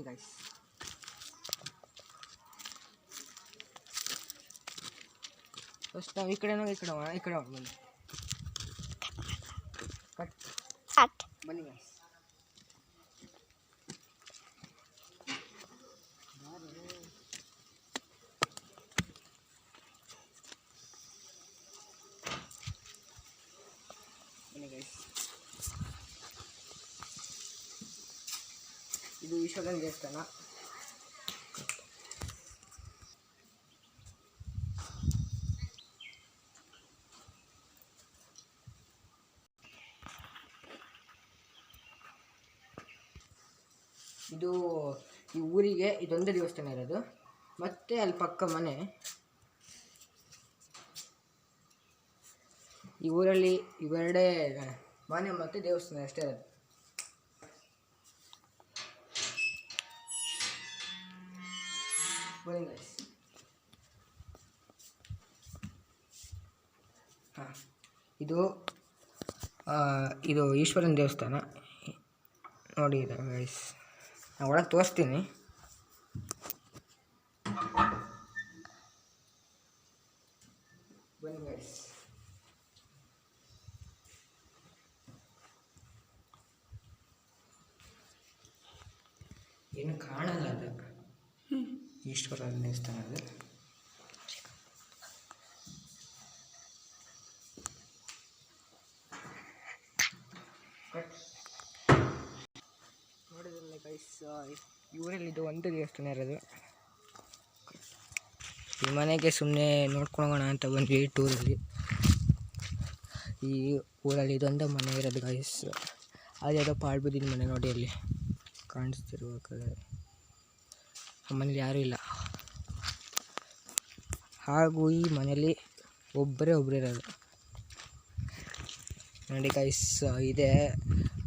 Guys first ನಾವು ಈ ಕಡೆ ಬನ್ನಿ ಕಟ್ ಬನ್ನಿ ಗೈಸ್ ಇದು ಈಶ್ವರನ ದೇವಸ್ಥಾನ. ಇದು ಈ ಊರಿಗೆ ಇದೊಂದೇ ದೇವಸ್ಥಾನ ಇರೋದು, ಮತ್ತೆ ಅಲ್ಲಿ ಪಕ್ಕ ಮನೆ. ಈ ಊರಲ್ಲಿ ಇವೆರಡೇ ಮನೆ ಮತ್ತು ದೇವಸ್ಥಾನ ಅಷ್ಟೇ ಇರೋದು. ಹಾಂ, ಇದು ಈಶ್ವರನ ದೇವಸ್ಥಾನ ನೋಡಿ ಗೈಸ್. ನಾನು ಒಳಗೆ ತೋರಿಸ್ತೀನಿ. ಬನ್ನಿ ಗೈಸ್. ಏನು ಕಾಣಲ್ಲ ಅದು ಈಶ್ವರನ ದೇವಸ್ಥಾನ. ಅದು ನೋಡಿದ್ರಲ್ಲ ಗೈಸ್, ಊರಲ್ಲಿ ಇದು ಒಂದು ದೇವಸ್ಥಾನ ಇರೋದು. ಈ ಮನೆಗೆ ಸುಮ್ಮನೆ ನೋಡ್ಕೊಳ್ಳೋಣ ಅಂತ ಬಂದ್ವಿ ಟೂರಲ್ಲಿ. ಈ ಊರಲ್ಲಿ ಇದೊಂದು ಮನೆ ಇರೋದು ಗೈಸ್. ಅದ್ಯಾವುದೋ ಪಾಳ್ಬುದ್ದಿನ ಮನೆ ನೋಡಿ, ಅಲ್ಲಿ ಕಾಣಿಸ್ತಿರ್ಬೇಕಾದ್ರೆ. ಆ ಮನೇಲಿ ಯಾರೂ ಇಲ್ಲ, ಹಾಗೂ ಈ ಮನೇಲಿ ಒಬ್ಬರೇ ಇರೋದು ನೋಡಿ ಗೈಸ್. ಇದೆ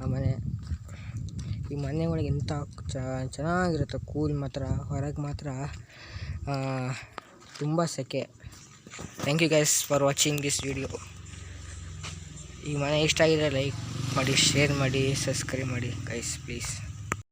ಆ ಮನೆ. ಈ ಮನೆ ಒಳಗೆ ಎಂಥ ಚೆನ್ನಾಗಿರುತ್ತೆ, ಕೂಲ್. ಮಾತ್ರ ಹೊರಗೆ ಮಾತ್ರ ತುಂಬ ಸೆಕೆ. Thank you guys for watching this video. ಈ ಮನೆ ಇಷ್ಟ ಆಗಿದ್ರೆ ಲೈಕ್ ಮಾಡಿ, ಶೇರ್ ಮಾಡಿ, ಸಬ್ಸ್ಕ್ರೈಬ್ ಮಾಡಿ ಗೈಸ್ ಪ್ಲೀಸ್.